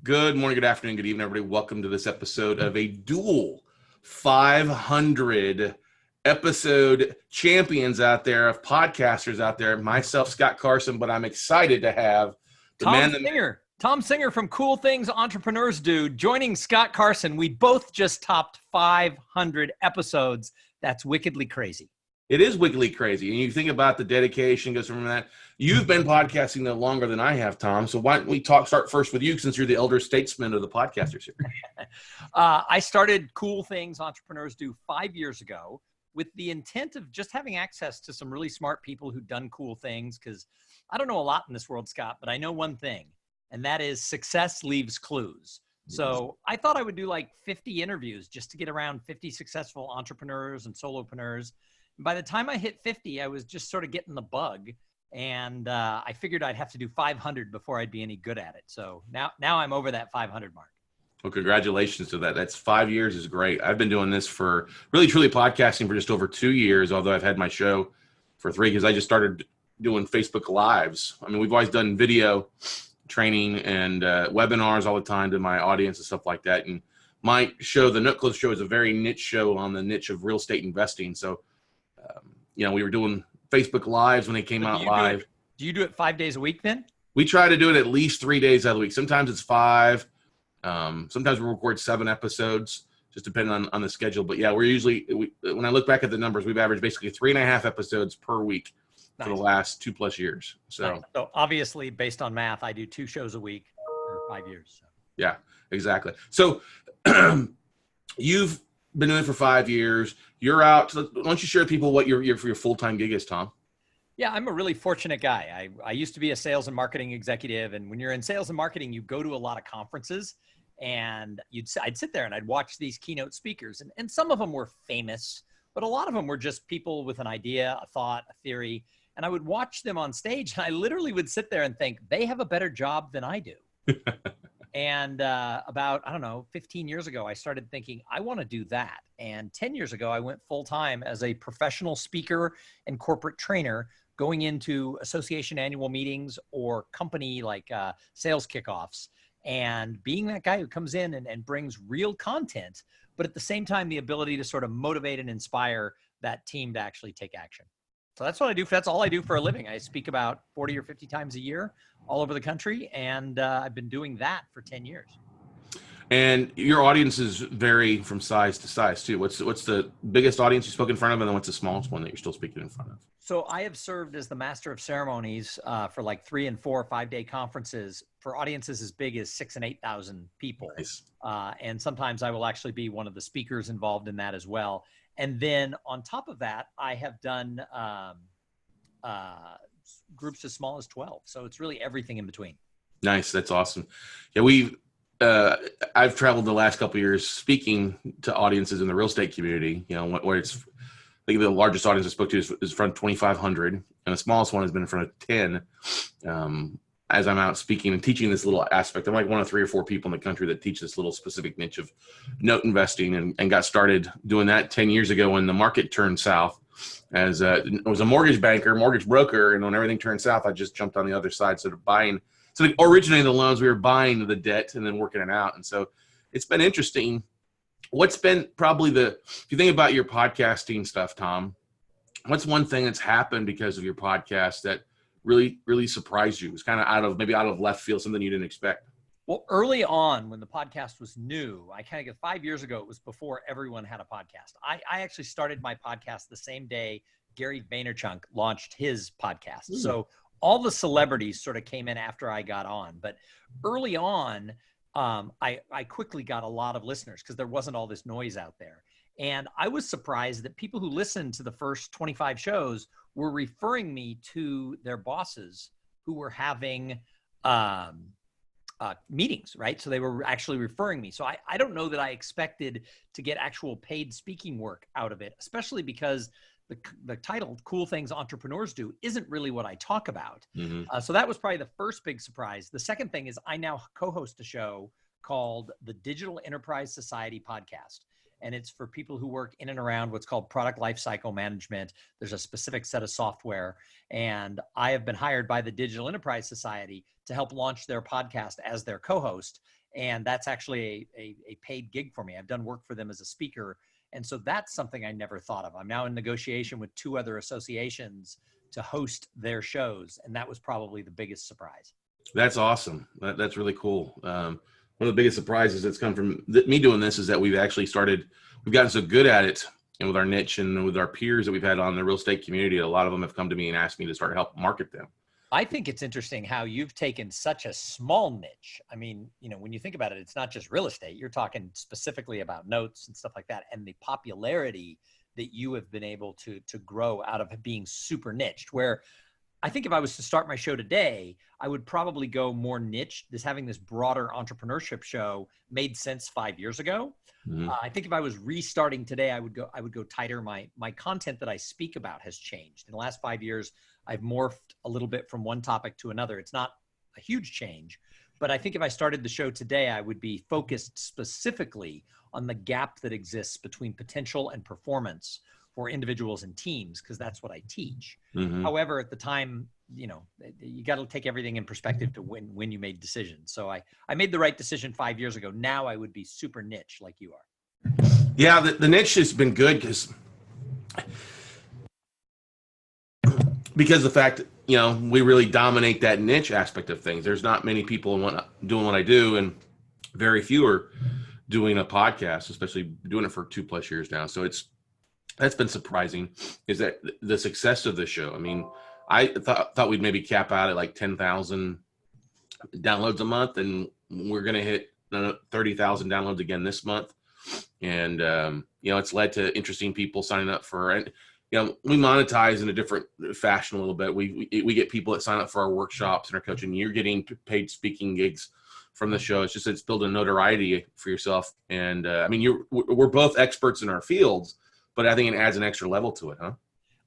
Good morning, good afternoon, good evening, everybody. Welcome to this episode of a dual 500 episode champions out there, of podcasters out there. Myself, Scott Carson, but I'm excited to have the Thom Singer. Thom Singer from Cool Things Entrepreneurs Do joining Scott Carson. We both just topped 500 episodes. That's wickedly crazy. It is wickedly crazy. And you think about the dedication goes from that. You've been podcasting no longer than I have, Tom. So why don't we start first with you, since you're the elder statesman of the podcasters here. I started Cool Things Entrepreneurs Do 5 years ago with the intent of just having access to some really smart people who've done cool things. Because I don't know a lot in this world, Scott, but I know one thing, and that is success leaves clues. So I thought I would do like 50 interviews just to get around 50 successful entrepreneurs and solopreneurs. By the time I hit 50, I was just sort of getting the bug, and I figured I'd have to do 500 before I'd be any good at it. So now I'm over that 500 mark. Well, congratulations to that. That's 5 years is great. I've been doing this for really, truly podcasting for just over 2 years, although I've had my show for 3 because I just started doing Facebook Lives. I mean, we've always done video training and webinars all the time to my audience and stuff like that. And my show, the Note Close Show, is a very niche show on the niche of real estate investing. So, we were doing Facebook Lives when they came out live. Do you do it 5 days a week then? We try to do it at least 3 days out of the week. Sometimes it's 5. Sometimes we record 7 episodes, just depending on the schedule. But yeah, when I look back at the numbers, we've averaged basically 3.5 episodes per week for the last 2+ years. So obviously, based on math, I do 2 shows a week for 5 years. So. Yeah, exactly. So you've been doing it for 5 years. You're out. Why don't you share with people what your full-time gig is, Tom? Yeah, I'm a really fortunate guy. I used to be a sales and marketing executive. And when you're in sales and marketing, you go to a lot of conferences, and I'd sit there and I'd watch these keynote speakers. And some of them were famous, but a lot of them were just people with an idea, a thought, a theory. And I would watch them on stage, and I literally would sit there and think, they have a better job than I do. And about, 15 years ago, I started thinking, I want to do that. And 10 years ago, I went full-time as a professional speaker and corporate trainer, going into association annual meetings or company sales kickoffs, and being that guy who comes in and brings real content, but at the same time, the ability to sort of motivate and inspire that team to actually take action. So that's what I do. That's all I do for a living. I speak about 40 or 50 times a year all over the country. And I've been doing that for 10 years. And your audiences vary from size to size too. What's the biggest audience you spoke in front of, and then what's the smallest one that you're still speaking in front of? So I have served as the master of ceremonies for like 3 and 4 or 5 day conferences for audiences as big as 6,000 and 8,000 people. Nice. And sometimes I will actually be one of the speakers involved in that as well. And then on top of that, I have done groups as small as 12. So it's really everything in between. Nice. That's awesome. Yeah, I've traveled the last couple of years speaking to audiences in the real estate community, where it's, I think the largest audience I spoke to is in front of 2,500, and the smallest one has been in front of 10. As I'm out speaking and teaching this little aspect, I'm like one of 3 or 4 people in the country that teach this little specific niche of note investing, and got started doing that 10 years ago when the market turned south. As I was a mortgage banker, mortgage broker, and when everything turned south, I just jumped on the other side. So originating the loans, we were buying the debt and then working it out. And so it's been interesting. What's been probably if you think about your podcasting stuff, Tom, what's one thing that's happened because of your podcast that really, really surprised you? It's kind of out of left field, something you didn't expect. Well, early on when the podcast was new, I kind of 5 years ago, it was before everyone had a podcast. I actually started my podcast the same day Gary Vaynerchuk launched his podcast. So all the celebrities sort of came in after I got on. But early on, I quickly got a lot of listeners because there wasn't all this noise out there. And I was surprised that people who listened to the first 25 shows were referring me to their bosses who were having meetings, right? So they were actually referring me. So I don't know that I expected to get actual paid speaking work out of it, especially because the title, Cool Things Entrepreneurs Do, isn't really what I talk about. So that was probably the first big surprise. The second thing is I now co-host a show called the Digital Enterprise Society Podcast. And it's for people who work in and around what's called product lifecycle management. There's a specific set of software. And I have been hired by the Digital Enterprise Society to help launch their podcast as their co-host. And that's actually a paid gig for me. I've done work for them as a speaker. And so that's something I never thought of. I'm now in negotiation with 2 other associations to host their shows. And that was probably the biggest surprise. That's awesome. That's really cool. One of the biggest surprises that's come from me doing this is that we've gotten so good at it, and with our niche and with our peers that we've had on the real estate community, a lot of them have come to me and asked me to start help market them. I think it's interesting how you've taken such a small niche. I mean, when you think about it, it's not just real estate. You're talking specifically about notes and stuff like that, and the popularity that you have been able to grow out of being super niched, where I think if I was to start my show today, I would probably go more niche. Having this broader entrepreneurship show made sense 5 years ago. Mm-hmm. I think if I was restarting today, I would go tighter. My content that I speak about has changed. In the last 5 years, I've morphed a little bit from one topic to another. It's not a huge change, but I think if I started the show today, I would be focused specifically on the gap that exists between potential and performance for individuals and teams, because that's what I teach. Mm-hmm. However, at the time, you got to take everything in perspective to when you made decisions. So I made the right decision 5 years ago. Now I would be super niche like you are. Yeah, the niche has been good because the fact, we really dominate that niche aspect of things. There's not many people doing what I do, and very few are doing a podcast, especially doing it for 2+ years now. So that's been surprising, is that the success of the show. I mean, I thought we'd maybe cap out at like 10,000 downloads a month, and we're going to hit 30,000 downloads again this month. And, it's led to interesting people signing up for it. We monetize in a different fashion a little bit. We get people that sign up for our workshops and our coaching. You're getting paid speaking gigs from the show. It's building notoriety for yourself. And we're both experts in our fields, but I think it adds an extra level to it, huh?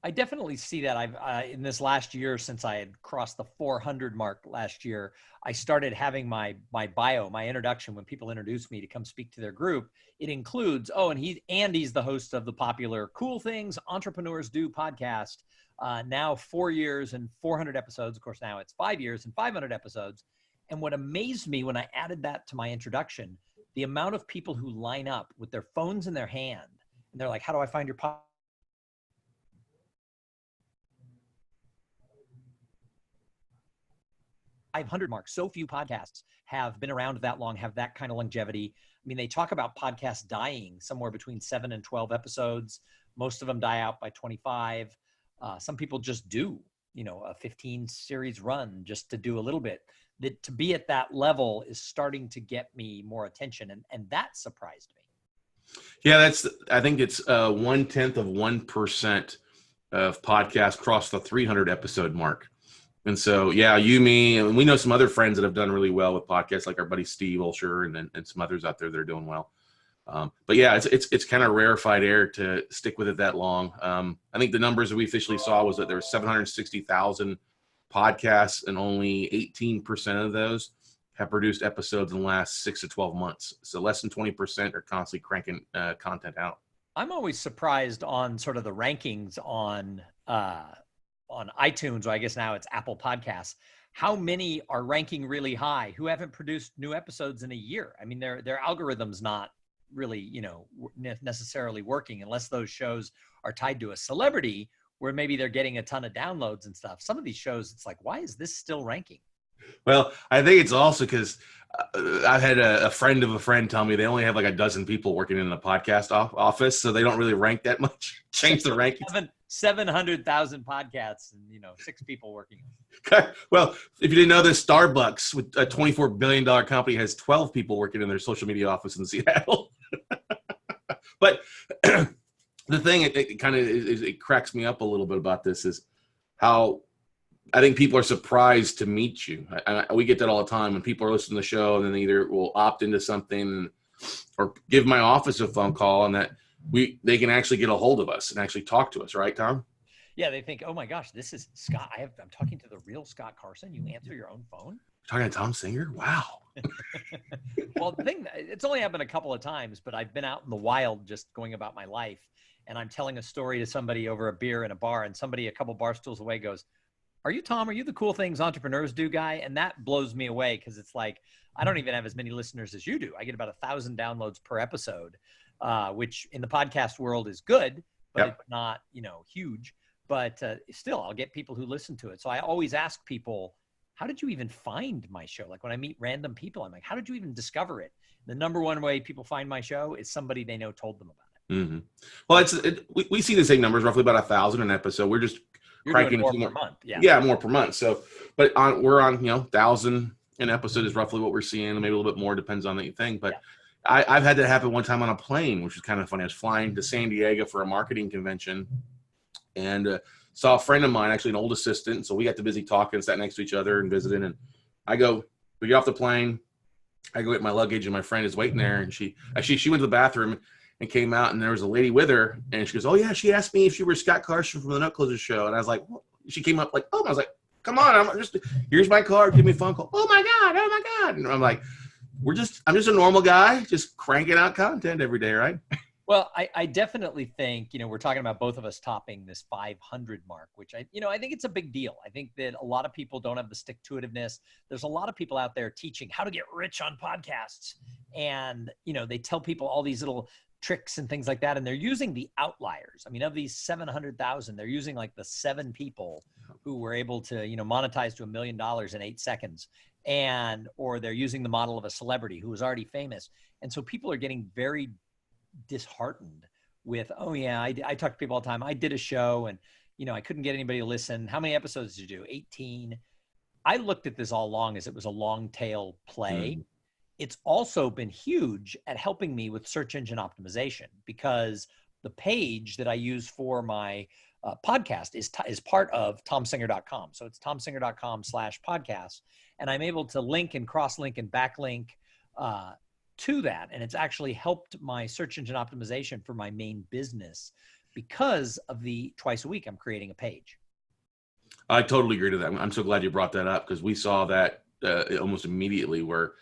I definitely see that. I've in this last year, since I had crossed the 400 mark last year, I started having my bio, my introduction, when people introduce me to come speak to their group. It includes, he's the host of the popular Cool Things Entrepreneurs Do podcast. Now 4 years and 400 episodes. Of course, now it's 5 years and 500 episodes. And what amazed me when I added that to my introduction, the amount of people who line up with their phones in their hand, and they're like, how do I find your podcast? 500 mark. So few podcasts have been around that long, have that kind of longevity. I mean, they talk about podcasts dying somewhere between 7 and 12 episodes. Most of them die out by 25. Some people just do, a 15 series run just to do a little bit. That to be at that level is starting to get me more attention. And that surprised me. Yeah, I think it's 0.1% of podcasts cross the 300 episode mark. And so, yeah, me, and we know some other friends that have done really well with podcasts, like our buddy Steve Olsher and some others out there that are doing well. But yeah, it's kind of rarefied air to stick with it that long. I think the numbers that we officially saw was that there were 760,000 podcasts, and only 18% of those have produced episodes in the last 6 to 12 months. So less than 20% are constantly cranking content out. I'm always surprised on sort of the rankings on iTunes, or I guess now it's Apple Podcasts, how many are ranking really high who haven't produced new episodes in a year. I mean, their algorithm's not really, necessarily working unless those shows are tied to a celebrity where maybe they're getting a ton of downloads and stuff. Some of these shows, it's like, why is this still ranking? Well, I think it's also because I've had a friend of a friend tell me they only have like a dozen people working in the podcast office, so they don't really rank that much. Change the rankings. 700,000 podcasts and 6 people working. Well, if you didn't know this, Starbucks, with a $24 billion company, has 12 people working in their social media office in Seattle. But the thing it kind of it cracks me up a little bit about this is how I think people are surprised to meet you. We get that all the time when people are listening to the show, and then they either will opt into something or give my office a phone call, and that they can actually get a hold of us and actually talk to us, right, Tom? Yeah, they think, oh my gosh, this is Scott. I'm talking to the real Scott Carson. You answer your own phone? You're talking to Thom Singer? Wow. Well, the thing, it's only happened a couple of times, but I've been out in the wild just going about my life, and I'm telling a story to somebody over a beer in a bar, and somebody a couple bar stools away goes, are you Tom? Are you the Cool Things Entrepreneurs Do guy? And that blows me away, because it's like, I don't even have as many listeners as you do. I get about 1,000 downloads per episode, which in the podcast world is good, but it's not, huge. But still, I'll get people who listen to it. So I always ask people, how did you even find my show? Like when I meet random people, I'm like, how did you even discover it? The number one way people find my show is somebody they know told them about it. Mm-hmm. Well, we see the same numbers, roughly about 1,000 an episode. We're just cranking more per month. Yeah, more per month. So, but we're on 1,000 an episode is roughly what we're seeing. Maybe a little bit more, depends on the thing. But I've had that happen one time on a plane, which is kind of funny. I was flying to San Diego for a marketing convention, and saw a friend of mine, actually an old assistant. So we got to busy talking, sat next to each other and visiting. And we get off the plane. I go get my luggage, and my friend is waiting there. And she went to the bathroom and came out, and there was a lady with her. And she goes, "Oh yeah, she asked me if you were Scott Carson from the Nut Closer Show." And I was like, well, she came up like, "Oh," I was like, "Come on, here's my card. Give me a phone call." "Oh my God." And I'm like, I'm just a normal guy, just cranking out content every day, right? Well, I definitely think, we're talking about both of us topping this 500 mark, which I think it's a big deal. I think that a lot of people don't have the stick-to-itiveness. There's a lot of people out there teaching how to get rich on podcasts. And, they tell people all these little tricks and things like that. And they're using the outliers. I mean, of these 700,000, they're using like the 7 people who were able to, monetize to $1 million in 8 seconds. Or they're using the model of a celebrity who was already famous. And so people are getting very disheartened with, "Oh yeah, I talk to people all the time. I did a show and, I couldn't get anybody to listen. How many episodes did you do?" 18. I looked at this all along as it was a long tail play. It's also been huge at helping me with search engine optimization, because the page that I use for my podcast is part of thomsinger.com. So it's thomsinger.com/podcast. And I'm able to link and cross-link and backlink to that. And it's actually helped my search engine optimization for my main business because of the twice a week I'm creating a page. I totally agree to that. I'm so glad you brought that up, because we saw that almost immediately, where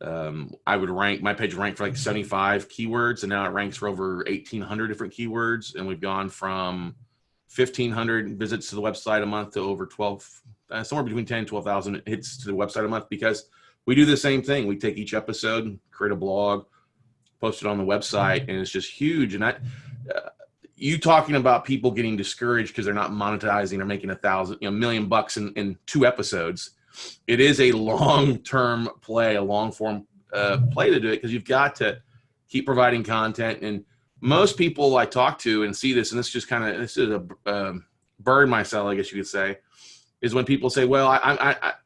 my page ranked for like 75 keywords, and now it ranks for over 1,800 different keywords. And we've gone from 1,500 visits to the website a month to over 12, somewhere between 10 and 12,000 hits to the website a month, because we do the same thing. We take each episode, create a blog, post it on the website, and it's just huge. And you talking about people getting discouraged because they're not monetizing or making $1 million bucks in 2 episodes. It is a long-term play, a long-form play to do it, because you've got to keep providing content. And most people I talk to and see this, and this is a burn myself, I guess you could say, is when people say, "Well,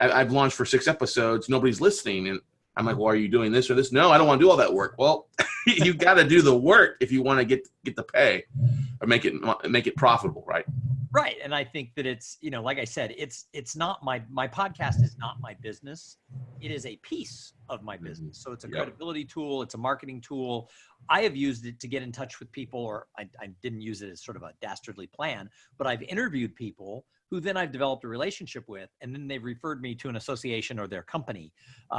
I've launched for 6 episodes, nobody's listening." And I'm like, "Well, are you doing this or this?" "No, I don't want to do all that work." Well, you got to do the work if you want to get the pay or make it profitable, right? Right. And I think that it's, like I said, it's not my podcast is not my business. It is a piece of my business. So it's a credibility tool. It's a marketing tool. I have used it to get in touch with people, or I didn't use it as sort of a dastardly plan, but I've interviewed people who then I've developed a relationship with, and then they've referred me to an association or their company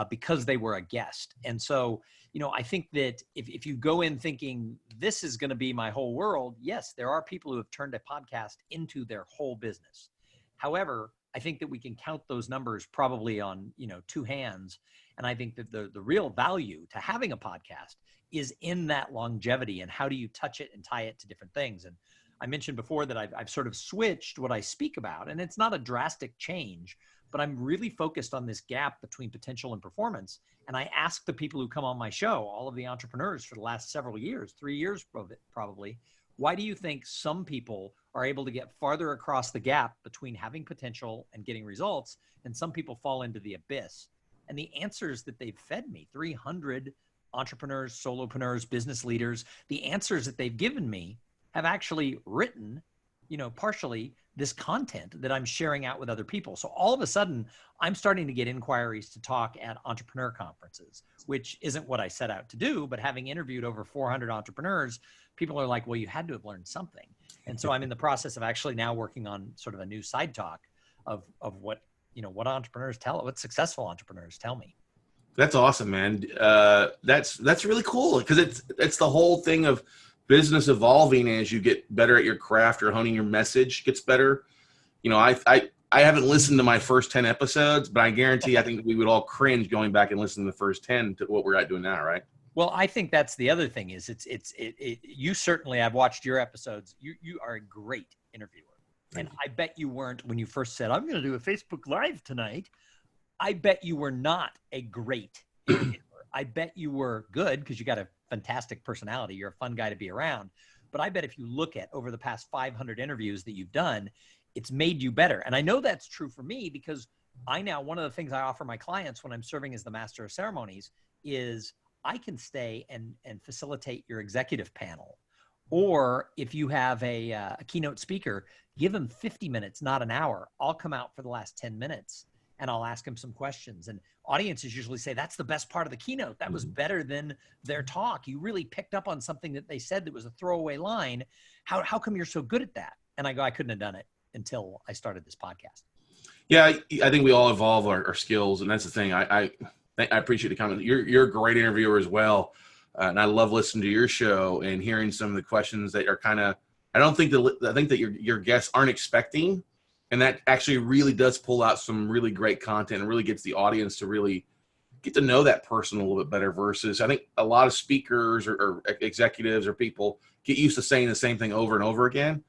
because they were a guest. And so, I think that if you go in thinking this is going to be my whole world, yes, there are people who have turned a podcast into their whole business. However, I think that we can count those numbers probably on, 2 hands. And I think that the real value to having a podcast is in that longevity, and how do you touch it and tie it to different things. And I mentioned before that I've sort of switched what I speak about, and it's not a drastic change, but I'm really focused on this gap between potential and performance. And I ask the people who come on my show, all of the entrepreneurs for the last several years, 3 years probably, why do you think some people are able to get farther across the gap between having potential and getting results, and some people fall into the abyss? And the answers that they've fed me, 300 entrepreneurs, solopreneurs, business leaders, the answers that they've given me have actually written, partially this content that I'm sharing out with other people. So all of a sudden, I'm starting to get inquiries to talk at entrepreneur conferences, which isn't what I set out to do, but having interviewed over 400 entrepreneurs, people are like, "Well, you had to have learned something." And so I'm in the process of actually now working on sort of a new side talk of what, what entrepreneurs what successful entrepreneurs tell me. That's awesome, man. That's really cool, because it's the whole thing of business evolving as you get better at your craft, or honing your message gets better. I I haven't listened to my first 10 episodes, but I guarantee I think we would all cringe going back and listening to the first 10 to what we're at doing now, right? Well, I think that's the other thing is you certainly, I've watched your episodes. You are a great interviewer. And I bet you weren't when you first said, I'm going to do a Facebook Live tonight. I bet you were not a great interviewer. I bet you were good because you got a fantastic personality. You're a fun guy to be around. But I bet if you look at over the past 500 interviews that you've done, it's made you better. And I know that's true for me because one of the things I offer my clients when I'm serving as the master of ceremonies is I can stay and facilitate your executive panel. Or if you have a keynote speaker, give them 50 minutes, not an hour. I'll come out for the last 10 minutes and I'll ask them some questions. And audiences usually say, that's the best part of the keynote. That was better than their talk. You really picked up on something that they said that was a throwaway line. How come you're so good at that? And I go, I couldn't have done it until I started this podcast. Yeah, I think we all evolve our skills. And that's the thing. I appreciate the comment. You're a great interviewer as well. And I love listening to your show and hearing some of the questions that are kind of, I think that your guests aren't expecting. And that actually really does pull out some really great content and really gets the audience to really get to know that person a little bit better versus I think a lot of speakers or executives or people get used to saying the same thing over and over again.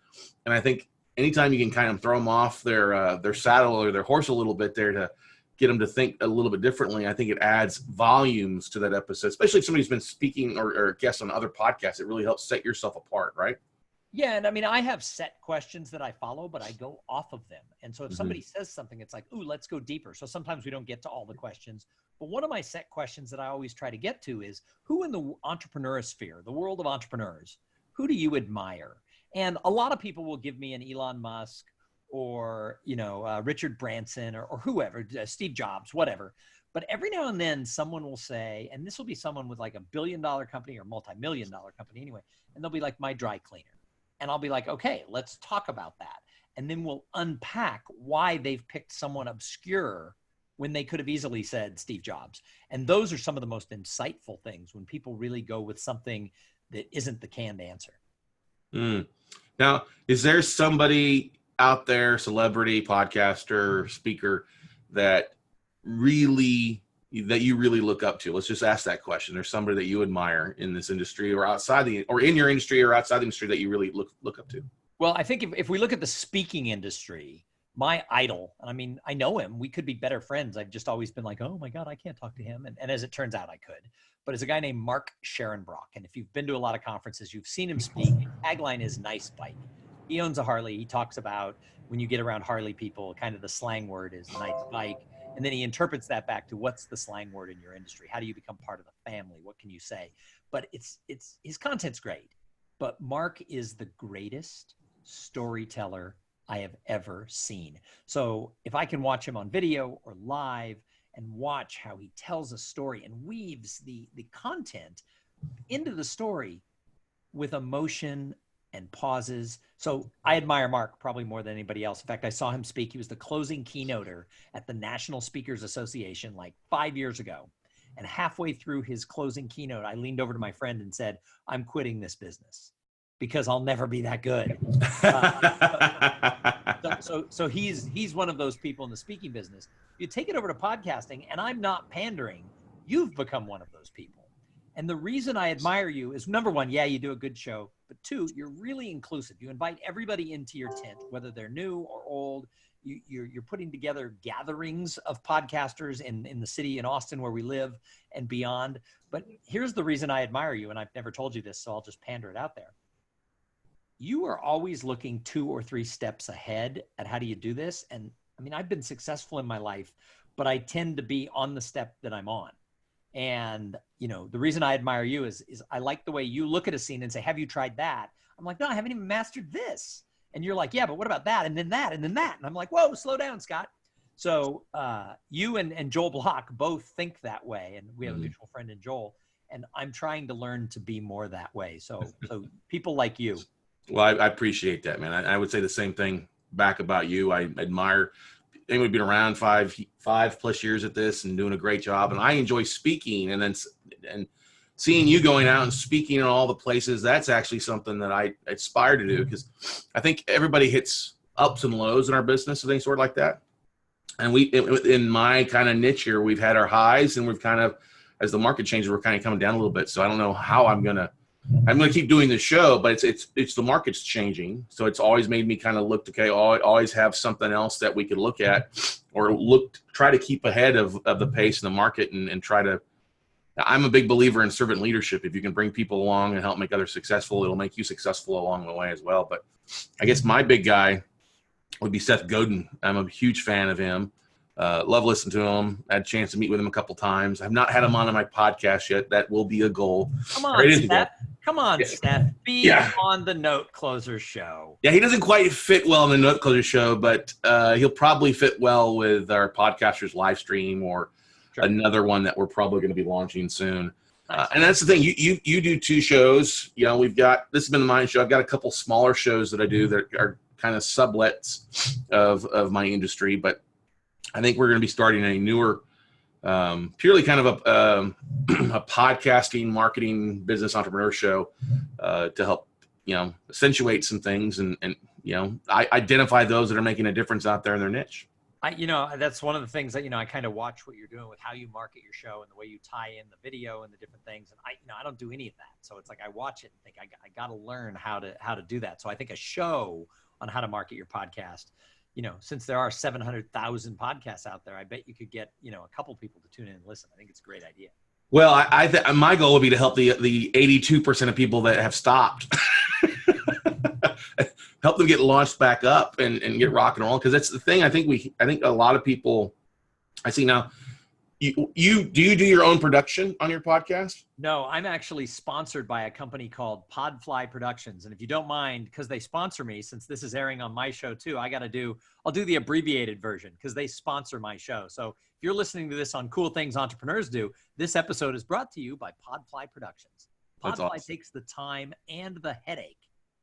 And I think anytime you can kind of throw them off their saddle or their horse a little bit there to get them to think a little bit differently, I think it adds volumes to that episode, especially if somebody's been speaking or guest on other podcasts. It really helps set yourself apart, right? Yeah. And I mean, I have set questions that I follow, but I go off of them. And so if somebody says something, it's like, ooh, let's go deeper. So sometimes we don't get to all the questions. But one of my set questions that I always try to get to is who in the entrepreneur sphere, the world of entrepreneurs, who do you admire? And a lot of people will give me an Elon Musk or, Richard Branson or whoever, Steve Jobs, whatever. But every now and then someone will say, and this will be someone with like $1 billion company or multi-million-dollar company anyway, and they'll be like my dry cleaner. And I'll be like, okay, let's talk about that. And then we'll unpack why they've picked someone obscure when they could have easily said Steve Jobs. And those are some of the most insightful things when people really go with something that isn't the canned answer. Now, is there somebody out there, celebrity, podcaster, speaker, that you really look up to? Let's just ask that question. There's somebody that you admire in this industry or in your industry or outside the industry that you really look up to? Well, I think if we look at the speaking industry, my idol, and I mean, I know him, we could be better friends. I've just always been like, oh my God, I can't talk to him. And as it turns out, I could. But it's a guy named Mark Scherenbrock. And if you've been to a lot of conferences, you've seen him speak. His tagline is nice bike. He owns a Harley. He talks about when you get around Harley people, kind of the slang word is nice bike. And then he interprets that back to what's the slang word in your industry? How do you become part of the family? What can you say? But it's his content's great. But Mark is the greatest storyteller I have ever seen. So if I can watch him on video or live and watch how he tells a story and weaves the content into the story with emotion and pauses. So I admire Mark probably more than anybody else. In fact, I saw him speak. He was the closing keynoter at the National Speakers Association like 5 years ago. And halfway through his closing keynote, I leaned over to my friend and said, I'm quitting this business because I'll never be that good. So he's one of those people in the speaking business. You take it over to podcasting, and I'm not pandering. You've become one of those people. And the reason I admire you is, number one, yeah, you do a good show. But two, you're really inclusive. You invite everybody into your tent, whether they're new or old. You're putting together gatherings of podcasters in the city in Austin where we live and beyond. But here's the reason I admire you, and I've never told you this, so I'll just pander it out there. You are always looking 2 or 3 steps ahead at how do you do this. And I mean, I've been successful in my life, but I tend to be on the step that I'm on. And, the reason I admire you is I like the way you look at a scene and say, have you tried that? I'm like, no, I haven't even mastered this. And you're like, yeah, but what about that? And then that, and then that. And I'm like, whoa, slow down, Scott. So you and Joel Block both think that way. And we have a mutual friend in Joel. And I'm trying to learn to be more that way. So people like you. Well, I appreciate that, man. I would say the same thing back about you. I admire anyone who's been around five plus years at this and doing a great job. And I enjoy speaking and seeing you going out and speaking in all the places. That's actually something that I aspire to do because I think everybody hits ups and lows in our business of any sort like that. And in my kind of niche here, we've had our highs, and we've kind of, as the market changes, we're kind of coming down a little bit. So I don't know how I'm going to keep doing the show, but it's the market's changing. So it's always made me kind of look, okay, always have something else that we could look at, or try to keep ahead of the pace in the market, and try to. I'm a big believer in servant leadership. If you can bring people along and help make others successful, it'll make you successful along the way as well. But I guess my big guy would be Seth Godin. I'm a huge fan of him. Love listening to him. I had a chance to meet with him a couple times. I've not had him on my podcast yet. That will be a goal. Come on, Seth. Come on, yeah. Seth. Be on the Note Closer show. Yeah, he doesn't quite fit well in the Note Closer show, but he'll probably fit well with our podcasters live stream, or another one that we're probably going to be launching soon. Nice. And that's the thing. You do 2 shows. You know, this has been the Mind Show. I've got a couple smaller shows that I do that are kind of sublets of my industry, but I think we're going to be starting a newer, purely kind of a podcasting, marketing, business entrepreneur show to help, accentuate some things and I identify those that are making a difference out there in their niche. That's one of the things that, I kind of watch what you're doing with how you market your show and the way you tie in the video and the different things. And I don't do any of that. So it's like, I watch it and think I got to learn how to do that. So I think a show on how to market your podcast, since there are 700,000 podcasts out there, I bet you could get, a couple people to tune in and listen. I think it's a great idea. Well, my goal would be to help the 82% of people that have stopped, help them get launched back up and get rock and roll. Because that's the thing. I think a lot of people I see now. Do you do your own production on your podcast? No, I'm actually sponsored by a company called Podfly Productions. And if you don't mind, because they sponsor me, since this is airing on my show too, I'll do the abbreviated version because they sponsor my show. So if you're listening to this on Cool Things Entrepreneurs Do, this episode is brought to you by Podfly Productions. Podfly takes the time and the headache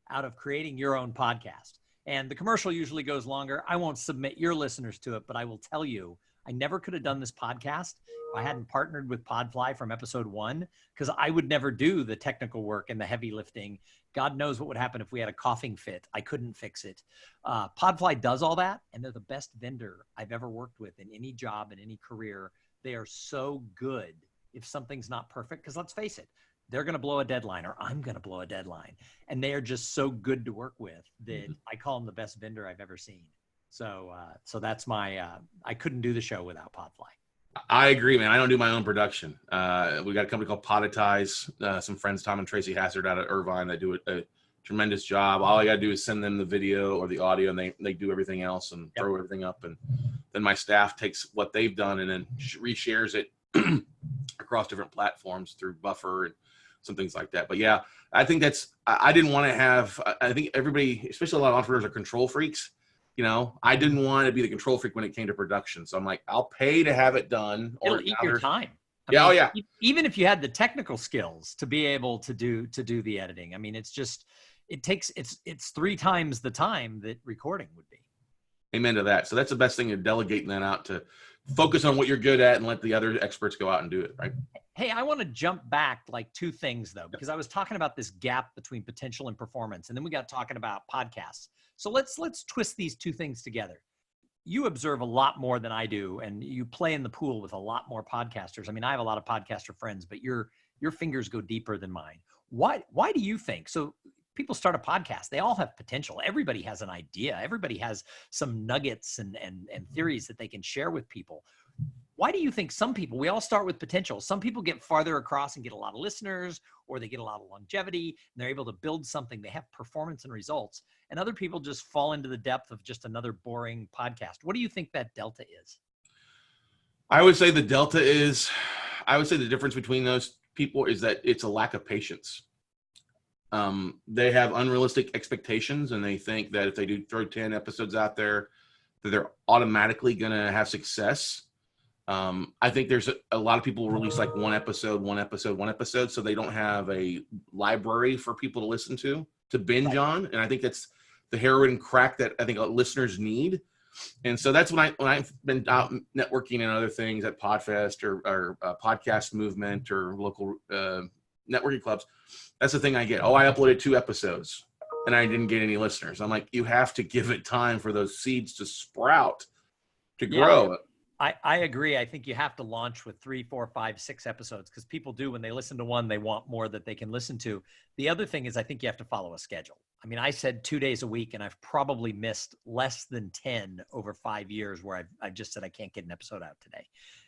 out of creating your own podcast. And the commercial usually goes longer. I won't submit your listeners to it, but I will tell you, I never could have done this podcast if I hadn't partnered with Podfly from episode 1, because I would never do the technical work and the heavy lifting. God knows what would happen if we had a coughing fit. I couldn't fix it. Podfly does all that, and they're the best vendor I've ever worked with in any job, in any career. They are so good if something's not perfect, because let's face it, they're going to blow a deadline, or I'm going to blow a deadline. And they are just so good to work with that I call them the best vendor I've ever seen. So that's I couldn't do the show without Podfly. I agree, man. I don't do my own production. We got a company called Podetize. Some friends, Tom and Tracy Hassard out of Irvine, that do a tremendous job. All I got to do is send them the video or the audio, and they do everything else and throw everything up. And then my staff takes what they've done and then reshares it across different platforms through Buffer and some things like that. But yeah, I think I didn't want to have, I think everybody, especially a lot of entrepreneurs, are control freaks. I didn't want to be the control freak when it came to production. So I'm like, I'll pay to have it done. It'll eat your time. Even if you had the technical skills to be able to do the editing, I mean, it's 3 times the time that recording would be. Amen to that. So that's the best thing, of delegating that out to focus on what you're good at and let the other experts go out and do it. Right. Hey, I want to jump back like 2 things though, because I was talking about this gap between potential and performance. And then we got talking about podcasts. So let's twist these 2 things together. You observe a lot more than I do, and you play in the pool with a lot more podcasters. I mean, I have a lot of podcaster friends, but your fingers go deeper than mine. Why do you think? So people start a podcast. They all have potential. Everybody has an idea. Everybody has some nuggets and theories that they can share with people. Why do you think some people, we all start with potential. Some people get farther across and get a lot of listeners, or they get a lot of longevity, and they're able to build something. They have performance and results. And other people just fall into the depth of just another boring podcast. What do you think that delta is? I would say the difference between those people is that it's a lack of patience. They have unrealistic expectations, and they think that if they do throw 10 episodes out there, that they're automatically going to have success. I think there's a lot of people release like one episode, so they don't have a library for people to listen to binge on. And I think that's the heroin crack that I think listeners need. And so that's when I've been out networking and other things at Podfest or podcast movement or local networking clubs. That's the thing I get. Oh, I uploaded 2 episodes. and I didn't get any listeners. I'm like, you have to give it time for those seeds to sprout, to grow. I agree. I think you have to launch with 3, 4, 5, 6 episodes, because people do, when they listen to one, they want more that they can listen to. The other thing is, I think you have to follow a schedule. I mean, I said 2 days a week, and I've probably missed less than 10 over 5 years where I've just said I can't get an episode out today.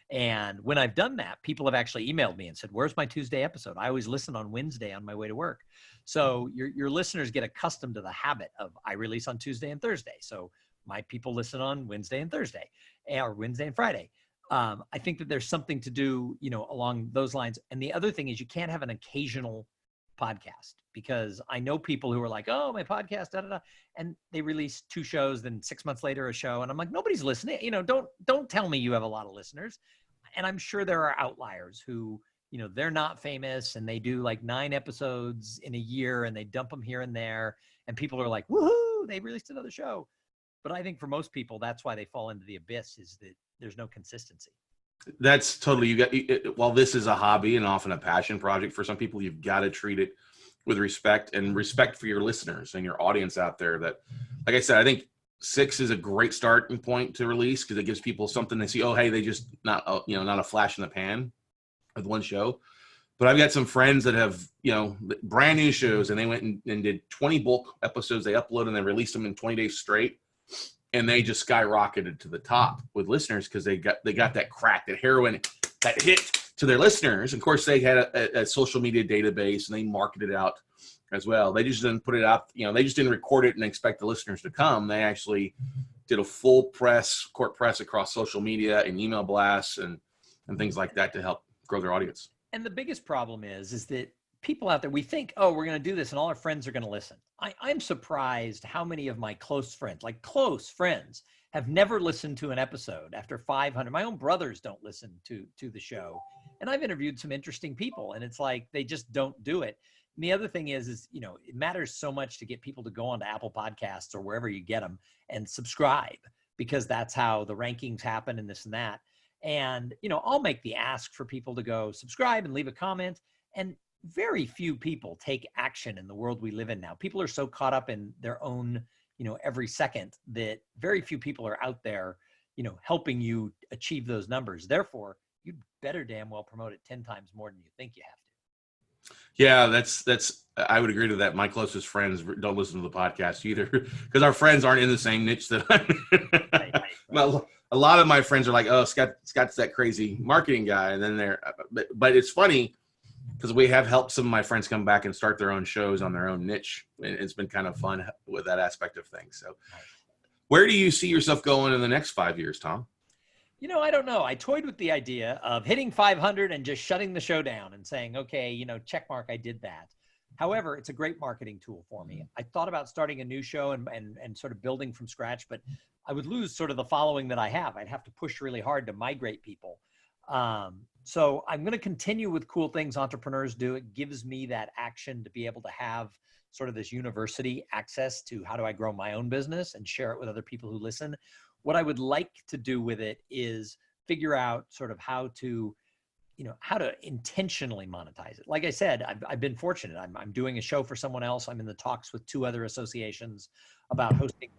And when I've done that, people have actually emailed me and said, where's my Tuesday episode? I always listen on Wednesday on my way to work. So your listeners get accustomed to the habit of, I release on Tuesday and Thursday. So my people listen on Wednesday and Thursday, or Wednesday and Friday. I think that there's something to do, along those lines. And the other thing is, you can't have an occasional podcast, because I know people who are like, oh, my podcast, da, da, da, and they release 2 shows, then 6 months later a show. And I'm like, nobody's listening. Don't tell me you have a lot of listeners. And I'm sure there are outliers who, they're not famous and they do like 9 episodes in a year and they dump them here and there. And people are like, woohoo, they released another show. But I think for most people, that's why they fall into the abyss, is that there's no consistency. That's totally, while this is a hobby and often a passion project for some people, you've got to treat it with respect, and respect for your listeners and your audience out there. That, like I said, I think 6 is a great starting point to release, because it gives people something to see. Oh, hey, they just not a flash in the pan with one show. But I've got some friends that have, brand new shows, and they went and did 20 bulk episodes. They uploaded and they released them in 20 days straight. And they just skyrocketed to the top with listeners, because they got that crack, that heroin, that hit to their listeners. Of course, they had a social media database, and they marketed it out as well. They just didn't put it out. They just didn't record it and expect the listeners to come. They actually did a full court press across social media and email blasts and things like that to help grow their audience. And the biggest problem is that people out there, we think, oh, we're going to do this and all our friends are going to listen. I'm surprised how many of my close friends, have never listened to an episode after 500. My own brothers don't listen to the show. And I've interviewed some interesting people, and it's like, they just don't do it. And the other thing is, it matters so much to get people to go onto Apple Podcasts or wherever you get them and subscribe, because that's how the rankings happen and this and that. And, I'll make the ask for people to go subscribe and leave a comment. And very few people take action in the world we live in now. People are so caught up in their own, every second, that very few people are out there, helping you achieve those numbers. Therefore, you better damn well promote it 10 times more than you think you have to. Yeah, that's I would agree to that. My closest friends don't listen to the podcast either, because our friends aren't in the same niche that I'm in. Right. A lot of my friends are like, oh, Scott's that crazy marketing guy. And then but it's funny, because we have helped some of my friends come back and start their own shows on their own niche. And it's been kind of fun with that aspect of things. So where do you see yourself going in the next 5 years, Thom? I don't know. I toyed with the idea of hitting 500 and just shutting the show down and saying, okay, check mark, I did that. However, it's a great marketing tool for me. I thought about starting a new show and sort of building from scratch, but I would lose sort of the following that I have. I'd have to push really hard to migrate people. So I'm going to continue with cool things entrepreneurs do. It gives me that action to be able to have sort of this university access to how do I grow my own business and share it with other people who listen. What I would like to do with it is figure out sort of how to intentionally monetize it. Like I said, I've been fortunate. I'm doing a show for someone else. I'm in the talks with 2 other associations about hosting.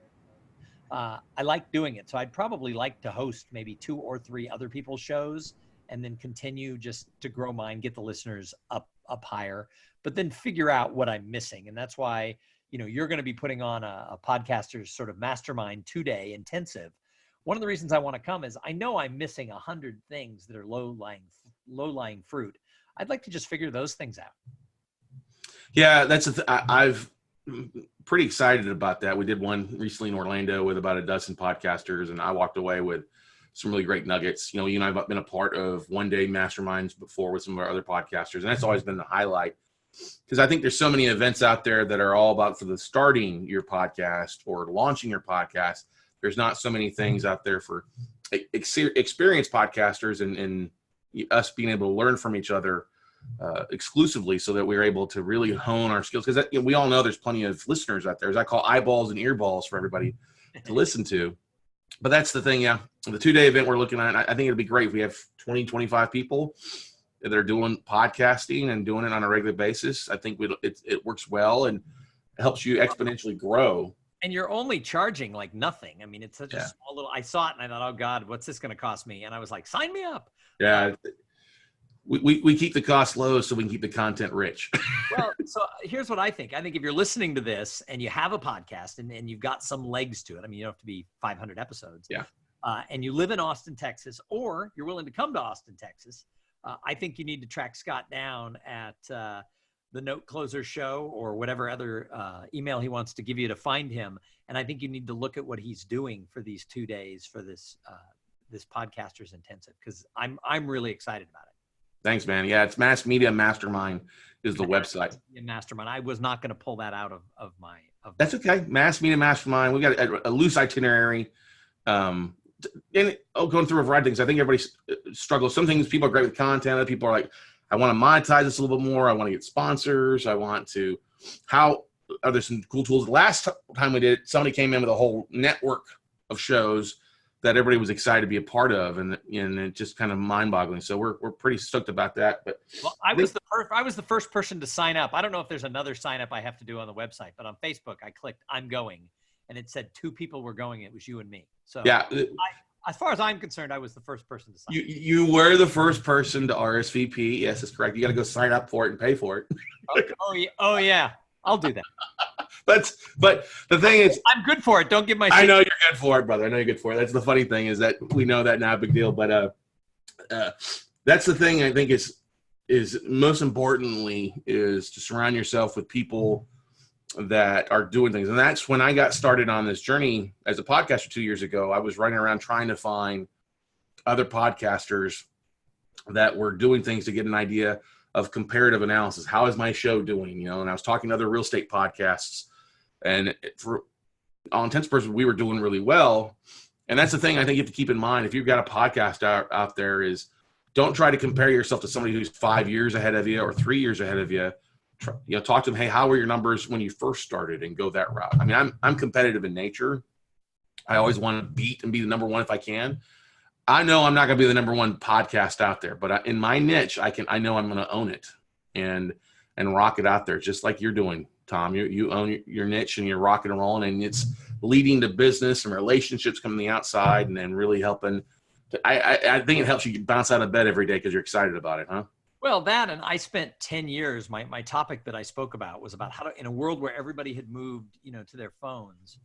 I like doing it. So I'd probably like to host maybe 2 or 3 other people's shows, and then continue just to grow mine, get the listeners up higher, but then figure out what I'm missing. And that's why, you're going to be putting on a podcaster's sort of mastermind 2-day intensive. One of the reasons I want to come is I know I'm missing 100 things that are low-lying fruit. I'd like to just figure those things out. Yeah, I've pretty excited about that. We did one recently in Orlando with about a dozen podcasters, and I walked away with some really great nuggets. You and I have been a part of one-day masterminds before with some of our other podcasters, and that's always been the highlight, because I think there's so many events out there that are all about for the starting your podcast or launching your podcast. There's not so many things out there for experienced podcasters and us being able to learn from each other exclusively, so that we're able to really hone our skills. Because we all know there's plenty of listeners out there, as I call eyeballs and earballs, for everybody to listen to. But that's the thing, yeah. The 2-day event we're looking at, I think it'd be great if we have 20, 25 people that are doing podcasting and doing it on a regular basis. I think it works well. And helps you exponentially grow. And you're only charging like nothing. I mean, it's such a Yeah. small little, I saw it and I thought, oh God, what's this going to cost me? And I was like, sign me up. Yeah. We keep the cost low so we can keep the content rich. Well, so here's what I think. I think if you're listening to this and you have a podcast and you've got some legs to it, I mean, you don't have to be 500 episodes. Yeah. And you live in Austin, Texas, or you're willing to come to Austin, Texas, I think you need to track Scott down at the Note Closer Show or whatever other email he wants to give you to find him. And I think you need to look at what he's doing for these 2 days for this this Podcasters Intensive, because I'm really excited about it. Thanks, man. Yeah, it's Mass Media Mastermind is the website. Mastermind. I was not going to pull that out of my. That's okay. Mass Media Mastermind. We got a loose itinerary. And going through a variety of things. I think everybody struggles. Some things people are great with content. Other people are like, I want to monetize this a little bit more. I want to get sponsors. I want to. How are there some cool tools? Last time we did it, somebody came in with a whole network of shows that everybody was excited to be a part of, and it's just kind of mind-boggling. So we're pretty stoked about that. But well, I was the first person to sign up. I don't know if there's another sign up I have to do on the website, but on Facebook I clicked I'm going, and it said 2 people were going. It was you and me. So yeah, as far as I'm concerned, I was the first person to sign up. You were the first person to RSVP. Yes, that's correct. You got to go sign up for it and pay for it. Oh yeah, I'll do that. But the thing is, I'm good for it. Don't give my. I know you're good for it, brother. I know you're good for it. That's the funny thing is that we know that now, big deal. But that's the thing I think is most importantly is to surround yourself with people that are doing things. And that's when I got started on this journey as a podcaster 2 years ago. I was running around trying to find other podcasters that were doing things to get an idea of comparative analysis. How is my show doing? And I was talking to other real estate podcasts, and for all intents and purposes, we were doing really well. And that's the thing I think you have to keep in mind. If you've got a podcast out there, is don't try to compare yourself to somebody who's 5 years ahead of you or 3 years ahead of you. Talk to them. Hey, how were your numbers when you first started, and go that route. I mean, I'm competitive in nature. I always want to beat and be the number one if I can. I know I'm not going to be the number one podcast out there, but in my niche, I know I'm going to own it and rock it out there, just like you're doing, Tom. You own your niche and you're rocking and rolling, and it's leading to business and relationships coming the outside, and then really helping. I think it helps you bounce out of bed every day because you're excited about it, huh? Well, that, and I spent 10 years, my topic that I spoke about was about how to, in a world where everybody had moved, to their phones,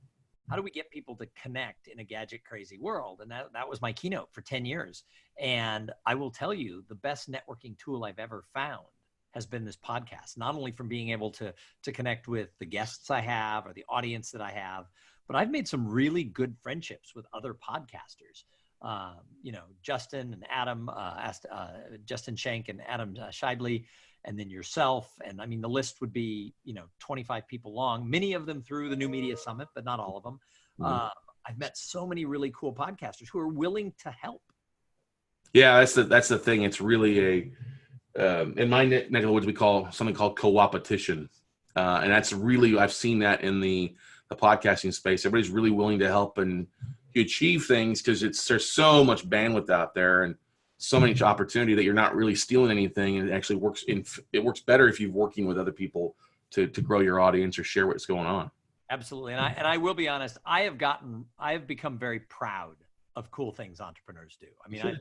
how do we get people to connect in a gadget crazy world? And that was my keynote for 10 years. And I will tell you, the best networking tool I've ever found has been this podcast, not only from being able to connect with the guests I have or the audience that I have, but I've made some really good friendships with other podcasters. Justin and Adam, Justin Schenk and Adam Scheibele, and then yourself. And I mean, the list would be, 25 people long, many of them through the New Media Summit, but not all of them. Mm-hmm. I've met so many really cool podcasters who are willing to help. Yeah, that's the thing. It's really in my neck of the woods, we call something called co-opetition. And that's really, I've seen that in the podcasting space. Everybody's really willing to help and you achieve things because there's so much bandwidth out there and so much opportunity that you're not really stealing anything. And it actually it works better if you're working with other people to grow your audience or share what's going on. Absolutely. And I will be honest, I have become very proud of cool things entrepreneurs do. I mean, sure.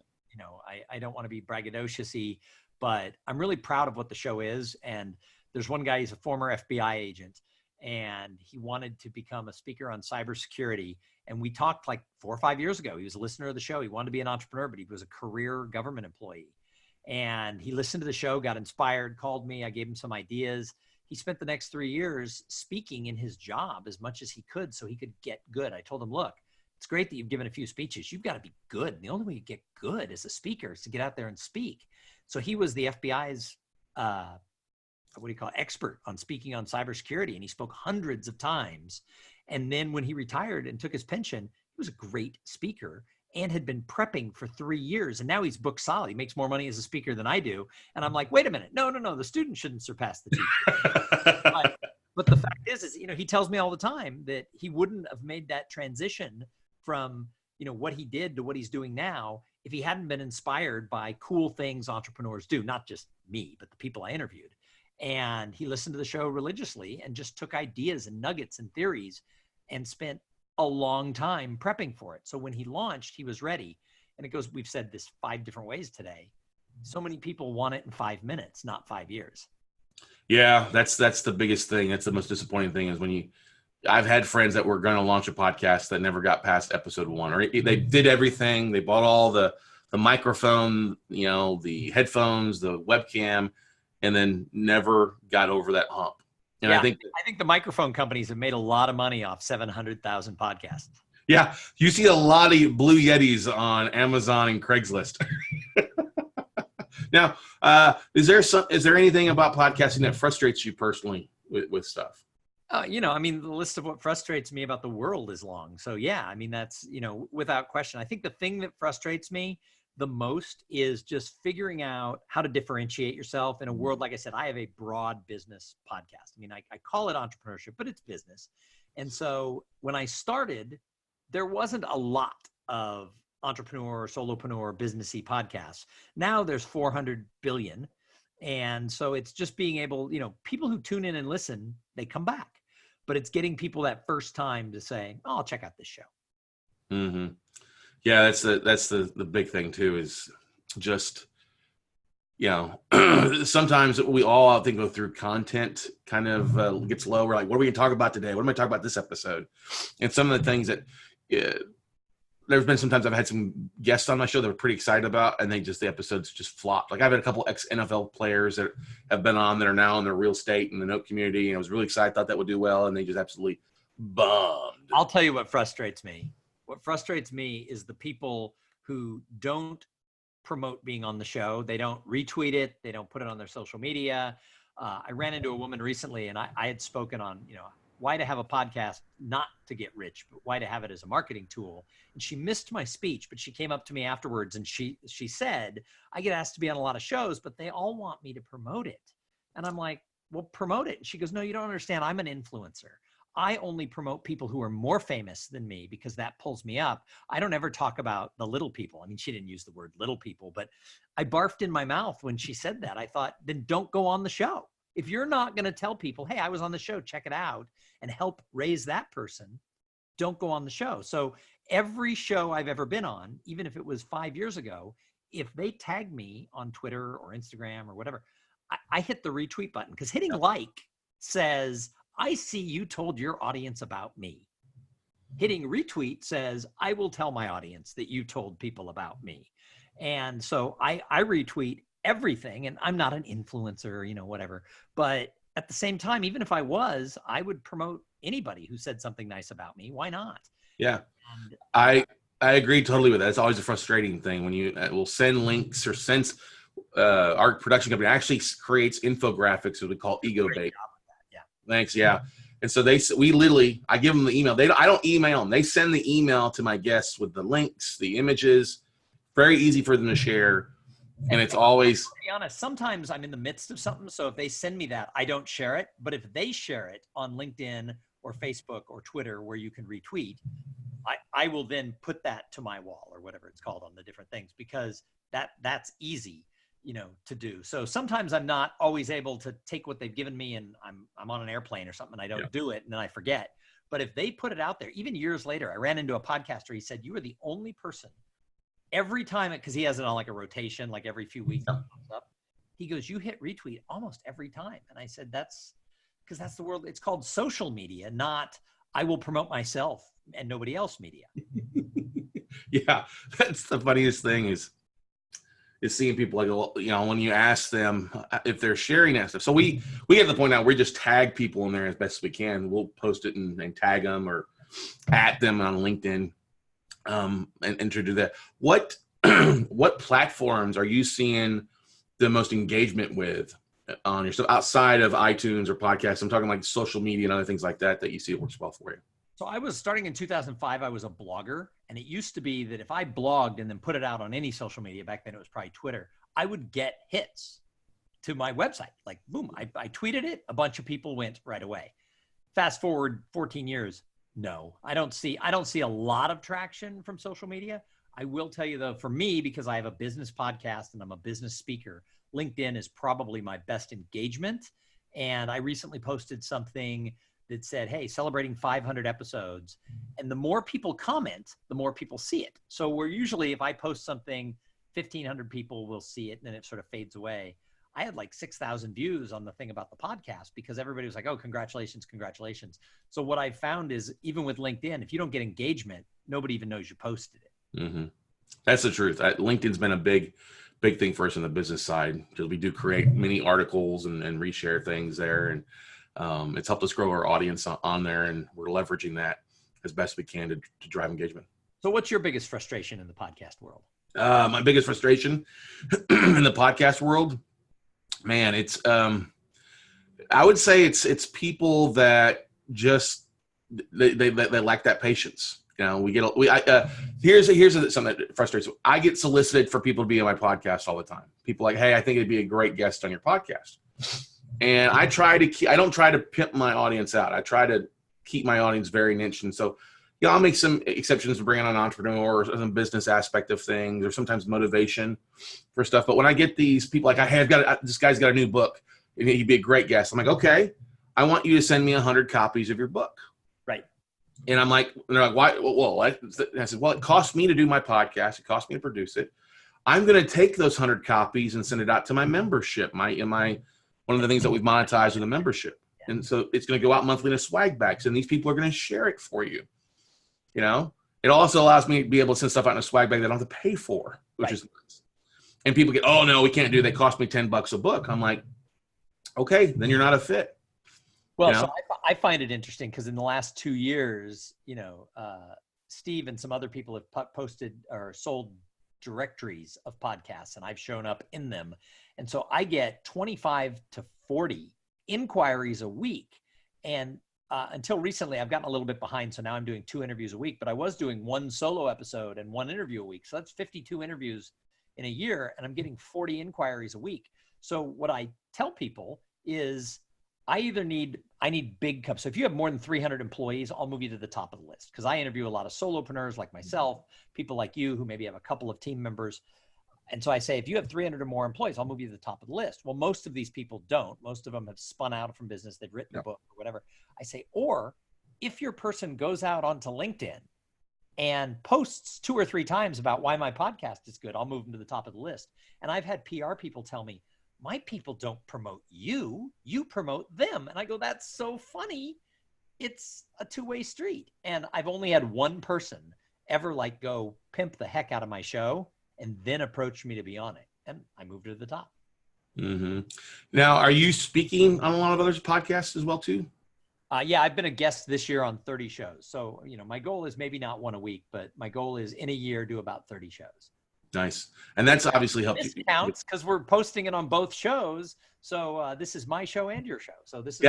I don't want to be braggadocious-y, but I'm really proud of what the show is. And there's one guy, he's a former FBI agent, and he wanted to become a speaker on cybersecurity. And we talked like 4 or 5 years ago. He was a listener of the show. He wanted to be an entrepreneur, but he was a career government employee. And he listened to the show, got inspired, called me. I gave him some ideas. He spent the next 3 years speaking in his job as much as he could so he could get good. I told him, look, it's great that you've given a few speeches. You've got to be good. And the only way you get good as a speaker is to get out there and speak. So he was the FBI's expert on speaking on cybersecurity. And he spoke hundreds of times. And then when he retired and took his pension, he was a great speaker and had been prepping for 3 years. And now he's booked solid. He makes more money as a speaker than I do. And I'm like, wait a minute. No. The student shouldn't surpass the teacher. But the fact is, he tells me all the time that he wouldn't have made that transition from, what he did to what he's doing now if he hadn't been inspired by cool things entrepreneurs do, not just me, but the people I interviewed. And he listened to the show religiously and just took ideas and nuggets and theories and spent a long time prepping for it. So when he launched, he was ready. And it goes, we've said this 5 different ways today. So many people want it in 5 minutes, not 5 years. Yeah, that's the biggest thing. That's the most disappointing thing is when I've had friends that were going to launch a podcast that never got past episode 1, or they did everything. They bought all the microphone, the headphones, the webcam, and then never got over that hump. And yeah, I think the microphone companies have made a lot of money off 700,000 podcasts. Yeah, you see a lot of Blue Yetis on Amazon and Craigslist. Now, is there anything about podcasting that frustrates you personally with stuff? The list of what frustrates me about the world is long. So yeah, that's, without question. I think the thing that frustrates me the most is just figuring out how to differentiate yourself in a world. Like I said, I have a broad business podcast. I call it entrepreneurship, but it's business. And so when I started, there wasn't a lot of entrepreneur, solopreneur, businessy podcasts. Now there's 400 billion. And so it's just being able, people who tune in and listen, they come back. But it's getting people that first time to say, oh, I'll check out this show. Mm-hmm. Yeah, that's the big thing too, is just, sometimes we all, I think, go through content kind of gets low. We're like, what are we going to talk about today? What am I talking about this episode? And some of the things that there's been sometimes I've had some guests on my show that were pretty excited about, and the episodes just flopped. Like I've had a couple ex-NFL players that have been on that are now in the real estate and the note community, and I was really excited, thought that would do well, and they just absolutely bummed. I'll tell you what frustrates me. What frustrates me is the people who don't promote being on the show. They don't retweet it. They don't put it on their social media. I ran into a woman recently, and I had spoken on, why to have a podcast, not to get rich, but why to have it as a marketing tool. And she missed my speech, but she came up to me afterwards and she said, I get asked to be on a lot of shows, but they all want me to promote it. And I'm like, well, promote it. And she goes, no, you don't understand. I'm an influencer. I only promote people who are more famous than me because that pulls me up. I don't ever talk about the little people. She didn't use the word little people, but I barfed in my mouth when she said that. I thought, then don't go on the show. If you're not going to tell people, hey, I was on the show, check it out, and help raise that person, don't go on the show. So every show I've ever been on, even if it was 5 years ago, if they tag me on Twitter or Instagram or whatever, I hit the retweet button, because hitting like says, I see you told your audience about me. Hitting retweet says, I will tell my audience that you told people about me. And so I retweet everything, and I'm not an influencer, whatever. But at the same time, even if I was, I would promote anybody who said something nice about me. Why not? Yeah. And I agree totally with that. It's always a frustrating thing when you will send links, or send our production company actually creates infographics that we call ego bait. Thanks. Yeah. And so I give them the email. I don't email them. They send the email to my guests with the links, the images, very easy for them to share. And it's always, to be honest, sometimes I'm in the midst of something. So if they send me that, I don't share it. But if they share it on LinkedIn or Facebook or Twitter, where you can retweet, I will then put that to my wall, or whatever it's called on the different things, because that's easy, to do. So sometimes I'm not always able to take what they've given me, and I'm on an airplane or something, and I don't do it, and then I forget. But if they put it out there, even years later, I ran into a podcaster. He said, you are the only person, every time, because he has it on like a rotation, like every few weeks, it comes up. He goes, you hit retweet almost every time. And I said, that's because that's the world. It's called social media, not I will promote myself and nobody else media. Yeah, that's the funniest thing is seeing people like, when you ask them if they're sharing that stuff. So we get to the point now where we just tag people in there as best as we can. We'll post it and tag them or at them on LinkedIn, and to do that. What platforms are you seeing the most engagement with on your stuff outside of iTunes or podcasts? I'm talking like social media and other things like that you see it works well for you. So I was starting in 2005. I was a blogger, and it used to be that if I blogged and then put it out on any social media, back then it was probably Twitter, I would get hits to my website. Like, boom, I tweeted it. A bunch of people went right away. Fast forward 14 years. No, I don't see a lot of traction from social media. I will tell you though, for me, because I have a business podcast and I'm a business speaker, LinkedIn is probably my best engagement. And I recently posted something that said, hey, celebrating 500 episodes. And the more people comment, the more people see it. So we're usually, if I post something, 1,500 people will see it and then it sort of fades away. I had like 6,000 views on the thing about the podcast because everybody was like, oh, congratulations, congratulations. So what I found is even with LinkedIn, if you don't get engagement, nobody even knows you posted it. Mm-hmm. That's the truth. LinkedIn's been a big thing for us on the business side because we do create many articles and reshare things there. And it's helped us grow our audience on there, and we're leveraging that as best we can to drive engagement. So what's your biggest frustration in the podcast world? My biggest frustration in the podcast world, man, it's I would say it's people that just they lack that patience. You know, here's something that frustrates me. I get solicited for people to be on my podcast all the time. People like, hey, I think it'd be a great guest on your podcast. And I don't try to pimp my audience out. I try to keep my audience very niche. And so, yeah, I'll make some exceptions to bring on an entrepreneur or some business aspect of things, or sometimes motivation for stuff. But when I get these people like, this guy's got a new book, and he'd be a great guest. I'm like, okay, I want you to send me 100 copies of your book. Right. And I'm like, they're like, why? Well, I said, well, it costs me to do my podcast. It costs me to produce it. I'm going to take those 100 copies and send it out to my membership. One of the things that we've monetized with a membership. And so it's going to go out monthly in swag bags, and these people are going to share it for you. You know, it also allows me to be able to send stuff out in a swag bag that I don't have to pay for, which is nice. And people get, oh no, we can't do it. They cost me $10 a book. I'm like, okay, then you're not a fit. Well, so I find it interesting because in the last 2 years, Steve and some other people have posted or sold directories of podcasts, and I've shown up in them. And so I get 25 to 40 inquiries a week. And until recently, I've gotten a little bit behind. So now I'm doing 2 interviews a week, but I was doing 1 solo episode and 1 interview a week. So that's 52 interviews in a year, and I'm getting 40 inquiries a week. So what I tell people is I need big cups. So if you have more than 300 employees, I'll move you to the top of the list because I interview a lot of solopreneurs like myself, people like you who maybe have a couple of team members. And so I say, if you have 300 or more employees, I'll move you to the top of the list. Well, most of these people don't. Most of them have spun out from business. They've written a book or whatever. I say, or if your person goes out onto LinkedIn and posts 2 or 3 times about why my podcast is good, I'll move them to the top of the list. And I've had PR people tell me, my people don't promote you, you promote them. And I go, that's so funny. It's a 2-way street. And I've only had one person ever go pimp the heck out of my show and then approach me to be on it. And I moved to the top. Mm-hmm. Now, are you speaking on a lot of other podcasts as well too? Yeah, I've been a guest this year on 30 shows. So, my goal is maybe not 1 a week, but my goal is in a year, do about 30 shows. Nice. And that's obviously helped you. This counts because we're posting it on both shows. So this is my show and your show. So this is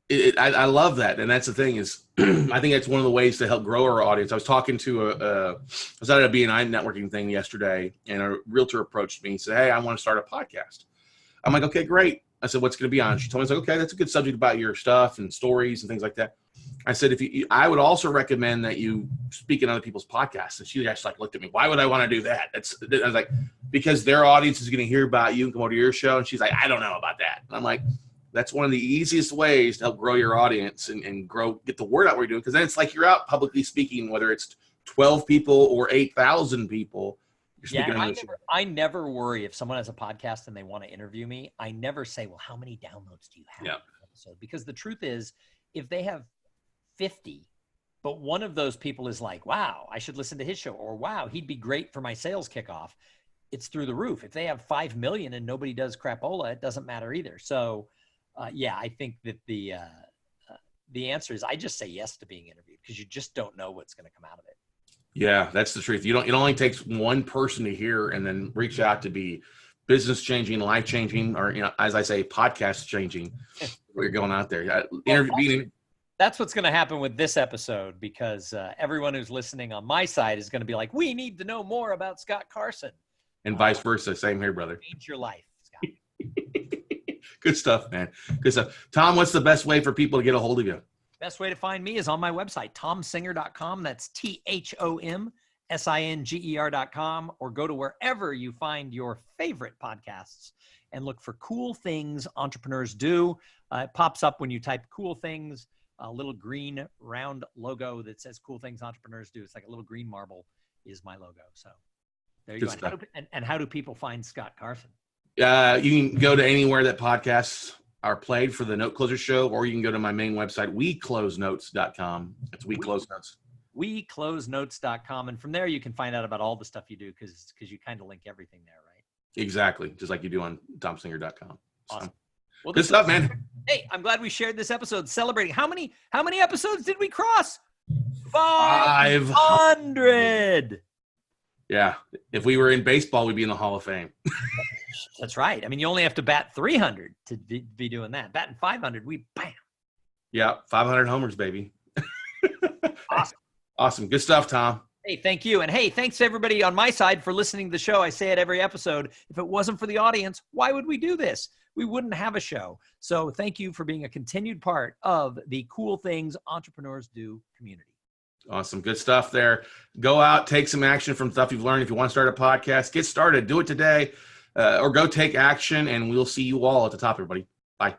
I love that. And that's the thing is, I think that's one of the ways to help grow our audience. I was talking to I was at a B&I networking thing yesterday, and a realtor approached me and said, hey, I want to start a podcast. I'm like, okay, great. I said, what's going to be on? She told me, I was like, okay, that's a good subject about your stuff and stories and things like that. I said, I would also recommend that you speak in other people's podcasts. And she just looked at me. Why would I want to do that? I was like, because their audience is going to hear about you and come over to your show. And she's like, I don't know about that. And I'm like, that's one of the easiest ways to help grow your audience and get the word out what you're doing. Because then it's like you're out publicly speaking, whether it's 12 people or 8,000 people. I never worry if someone has a podcast and they want to interview me. I never say, well, how many downloads do you have? Yeah. Because the truth is, if they have 50, but one of those people is like, wow, I should listen to his show, or wow, he'd be great for my sales kickoff, it's through the roof. If they have 5 million and nobody does crapola, it doesn't matter either. So I think that the answer is I just say yes to being interviewed because you just don't know what's going to come out of it. Yeah, that's the truth. It only takes one person to hear and then reach out to be business changing, life changing, or, as I say, podcast changing. Where you're going out there. That's what's going to happen with this episode because everyone who's listening on my side is going to be like, we need to know more about Scott Carson. And vice versa. Same here, brother. Change your life, Scott. Good stuff, man. Good stuff. Tom, what's the best way for people to get a hold of you? Best way to find me is on my website, thomsinger.com. That's singer.com, or go to wherever you find your favorite podcasts and look for Cool Things Entrepreneurs Do. It pops up when you type Cool Things, a little green round logo that says Cool Things Entrepreneurs Do. It's like a little green marble is my logo. So there you go. And how do people find Scott Carson? You can go to anywhere that podcasts are played for the Note Closer Show, or you can go to my main website, weclosenotes.com. It's We Close Notes. weclosenotes.com. And from there, you can find out about all the stuff you do because you kind of link everything there, right? Exactly. Just like you do on thomsinger.com. Awesome. Well, good stuff, man. Hey, I'm glad we shared this episode celebrating. How many episodes did we cross? 500. Yeah. If we were in baseball, we'd be in the Hall of Fame. That's right. I mean, you only have to bat 300 to be doing that. Batting 500, we bam. Yeah. 500 homers, baby. Awesome. Awesome. Good stuff, Tom. Hey, thank you. And hey, thanks everybody on my side for listening to the show. I say it every episode. If it wasn't for the audience, why would we do this? We wouldn't have a show. So thank you for being a continued part of the Cool Things Entrepreneurs Do community. Awesome. Good stuff there. Go out, take some action from stuff you've learned. If you want to start a podcast, get started. Do it today, or go take action, and we'll see you all at the top, everybody. Bye.